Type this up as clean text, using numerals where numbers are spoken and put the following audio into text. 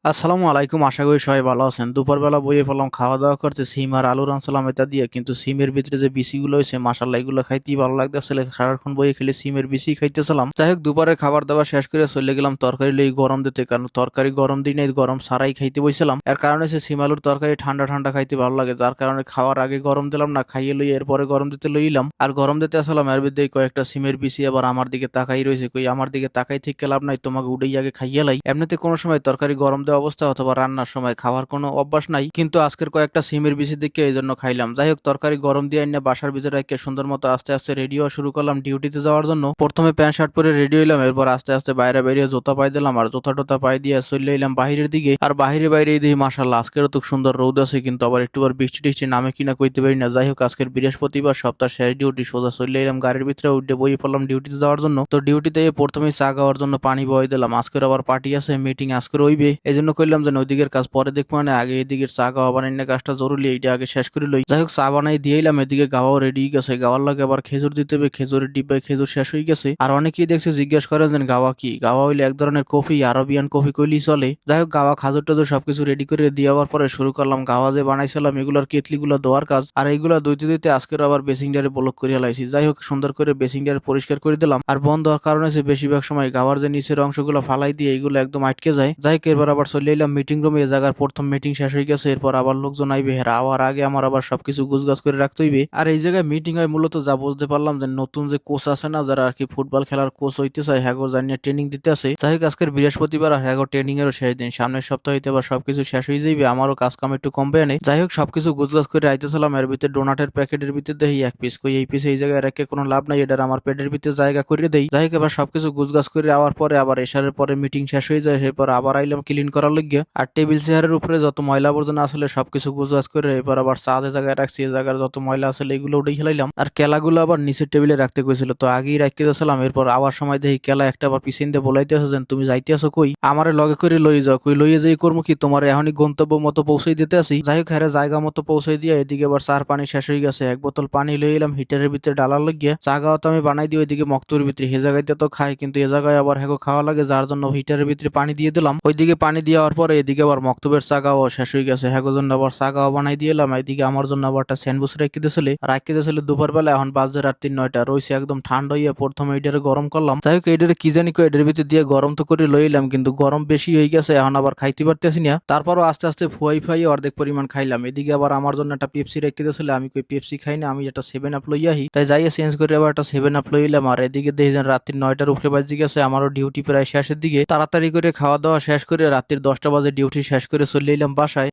আসসালামু আলাইকুম, আশা করি সবাই ভালো আছেন। দুপুরবেলা বইয়ে পেলাম খাওয়া দাওয়া করতে সিম আর আলু রানছিলাম এটা দিয়ে, কিন্তু সিমের ভিতরে যে বিসিগুলো হয়েছে মাশাল্লাহ এগুলো খাইতেই ভালো লাগতেছিল। সারাক্ষণ বইয়ে খেলে সিমের বিসি খাইতেছিলাম। যাই হোক, দুপুরে খাবার দাবার শেষ করে চলে গেলাম তরকারি লই গরম দিতে, কারণ তরকারি গরম দিনে গরম সারাই খাইতে বইছিলাম। এর কারণে হচ্ছে সিম আলুর তরকারি ঠান্ডা ঠান্ডা খাইতে ভালো লাগে, যার কারণে খাওয়ার আগে গরম দিলাম না, খাইয়ে লই এরপরে গরম দিতে লইলাম। আর গরম দিতে আসলাম এর ভিতরে কয়েকটা সিমের বিসি আবার আমার দিকে তাকাই রয়েছে। কই আমার দিকে তাকাই ঠিক লাভ নাই, তোমাকে উঠেই আগে খাইয়ে লাই। এমনিতে কোনো সময় তরকারি গরম দেওয়া অবস্থা অথবা রান্নার সময় খাওয়ার কোনো অভ্যাস নাই, কিন্তু আজকের কয়েকটা সিমের বিচি দিকে এই জন্য খাইলাম। যাই হোক, তরকারি গরম দিয়ে এনে বাসার ভিতরে রেখে সুন্দর মতো আস্তে আস্তে রেডি হওয়া শুরু করলাম ডিউটিতে যাওয়ার জন্য। প্রথমে প্যান্ট শার্ট পরে রেডি হইলাম, এরপর আস্তে আস্তে বাইরে বেরিয়ে জুতা পাই দিলাম আর জুতা টোতা পাই দিয়ে চলে এলাম বাহিরের দিকে। আর বাহিরে বাইরে দিই মাশাল্লাহ আজকেরও তো সুন্দর রোদ আছে, কিন্তু আবার একটু বৃষ্টি টিষ্টি নামে কিনা কইতে পারি না। যাই হোক, আজকের বৃহস্পতিবার, সপ্তাহ শেষ ডিউটি, সোজা চলে এলাম গাড়ির ভিতরে উঠে বই পড়লাম ডিউটিতে যাওয়ার জন্য। তো ডিউটিতে প্রথমেই চা খাওয়ার জন্য পানি বই দিলাম। আজকের আবার পার্টি আছে, মিটিং আজকের হইবে, এই জন্য কইলাম যে ওইদিকের কাজ পরে দেখবো, মানে আগে এদিকে চা গাওয়া বানাই কাজটা জরুরি, এইটা আগে শেষ করে লই। যাই হোক, চা বানাই দিয়েইলাম, এদিকে গাওয়াও রেডি গেছে। গাওয়ার লাগে আবার খেজুর দিতে হবে, খেজুরের ডিব্বায় খেজুর শেষ হয়ে গেছে। আর অনেকেই দেখছে জিজ্ঞাসা করে যে গাওয়া কি। গাওয়া হইলে এক ধরনের কফি, আরবিয়ান কফি কইলেই চলে। যাই হোক, গাওয়া খাজুর টাজুর সবকিছু রেডি করে দেওয়ার পরে শুরু করলাম গাওয়া যে বানাইছিলাম এগুলোর কেতলিগুলো ধোয়ার কাজ। আর এইগুলা ধুইতে ধুইতে আজকের আবার বেসিং ডারে ব্লক করে লাইছি। যাই হোক, সুন্দর করে বেসিং ডারে পরিষ্কার করে দিলাম। আর বন্ধ হওয়ার কারণে বেশিরভাগ সময় গাওয়ার যে নিচের অংশগুলো ফালাই দিয়ে এগুলো একদম আটকে যায়। যাই হোক, এরপর আবার চলে এলাম মিটিং রুমে। এই জায়গার প্রথম মিটিং শেষ হয়ে গেছে, এরপর আবার লোকজন আইবে, হেরা আওয়ার আগে আমার আবার সবকিছু গুছগাছ করে রাখতে হইবে। আর এই জায়গায় মিটিং হয় মূলত যা বুঝতে পারলাম যে নতুন যে কোচ আছে না, যারা আর কি ফুটবল খেলার কোচ হইতে চায়, হ্যাগো জানিয়ে ট্রেনিং দিতে আছে। যাই হোক, আজকের বৃহস্পতিবার আর হ্যাগো ট্রেনিং এরও শেষ দিন, সামনের সপ্তাহ হইতে আবার সবকিছু শেষ হয়ে যাইবে, আমারও কাজ কাম একটু কমবে নেই। যাই হোক, সবকিছু গুছগাছ করে আইতেছিলাম, এর ভিতরে ডোনাটের প্যাকেটের ভিতরে দেখি এক পিস। কই এই পিস এই জায়গায় রেখে কোনো লাভ নাই, এটার আমার পেটের ভিতরে জায়গা করে দেই। যাই হোক, এবার সবকিছু গুছগাছ করে আওয়ার পরে আবার এশারের পরে মিটিং শেষ হয়ে যায়, সেরপর আবার আইলাম ক্লিন করার লাগিয়া। আর টেবিল চেয়ারের উপরে যত ময়লা আবর্জনা আসলে সবকিছু গুছগাছ করে এবার আবার চা যে জায়গায় রাখছি এই জায়গার যত ময়লা আছে এগুলো উঠে খেলাইলাম। আর কেলাগুলো আবার নিচের টেবিলে রাখতে কইছিল, তো আগেই রাখতে দিয়েছিলাম। এরপর আবার সময় দেখি কেলা একটা আবার পিছন দিয়ে বলাইতেছে যে তুমি যাইতেছো কই, আমারে লগে করে লই যাও। কই লইয়ে যাই করবো কি, তোমার এখনই গন্তব্য মতো পৌঁছে দিতে আসি। যাই হোক, হ্যাঁ জায়গা মতো পৌঁছে দিয়ে এদিকে আবার চার পানি শেষ হয়ে গেছে। এক বোতল পানি লই এলাম হিটারের ভিতরে ডালার লাগিয়ে। চা গাওয়া তো আমি বানাই দিই ওইদিকে মক্তবের ভিতরে, হে জায়গায় তো খাই, কিন্তু এ জায়গায় আবার হ্যাঁ খাওয়া লাগে, যার জন্য হিটারের ভিতরে পানি দিয়ে দিলাম। ওইদিকে পানি দেওয়ার পরে এদিকে আবার মক্তবের চা গাওয়া শেষ হয়ে গেছে, হ্যাঁ জন্য আবার চা গাওয়া বানাই দিয়ে এলাম। এদিকে আমার জন্য আবার একটা স্যান্ডউইচ রেখে দিয়েছিল দুপুর বেলা। এখন বাজে রাত 3-9টা রয়েছে, একদম ঠান্ডা হইয়া প্রথমে এটারে গরম করলাম। যাই হোক, এটারে কি জানি এটার ভিতরে দিয়ে গরম তো করে লইলাম, কিন্তু গরম বেশি হয়ে গেছে, এখন আবার খাইতে পারতেছি না। তারপরও আস্তে আস্তে ফুয়াই ফুয়াই অর্ধেক পরিমাণ খাইলাম। এদিকে আবার আমার জন্য একটা পেপসি রেখে দিয়েছিল, আমি কই পেপসি খাই না, আমি একটা 7 আপ লইয়াহি। তাই যাইয়া চেঞ্জ করে আবার একটা 7 আপ লইলাম। আর এদিকে দেখি যেন রাত্রি 9টার উপরে বাজে গেছে, আমারও ডিউটি প্রায় শেষের দিকে। তাড়াতাড়ি করে খাওয়া দাওয়া শেষ করে রাত্রির 10টা বাজে ডিউটি শেষ করে চলে এলাম বাসায়।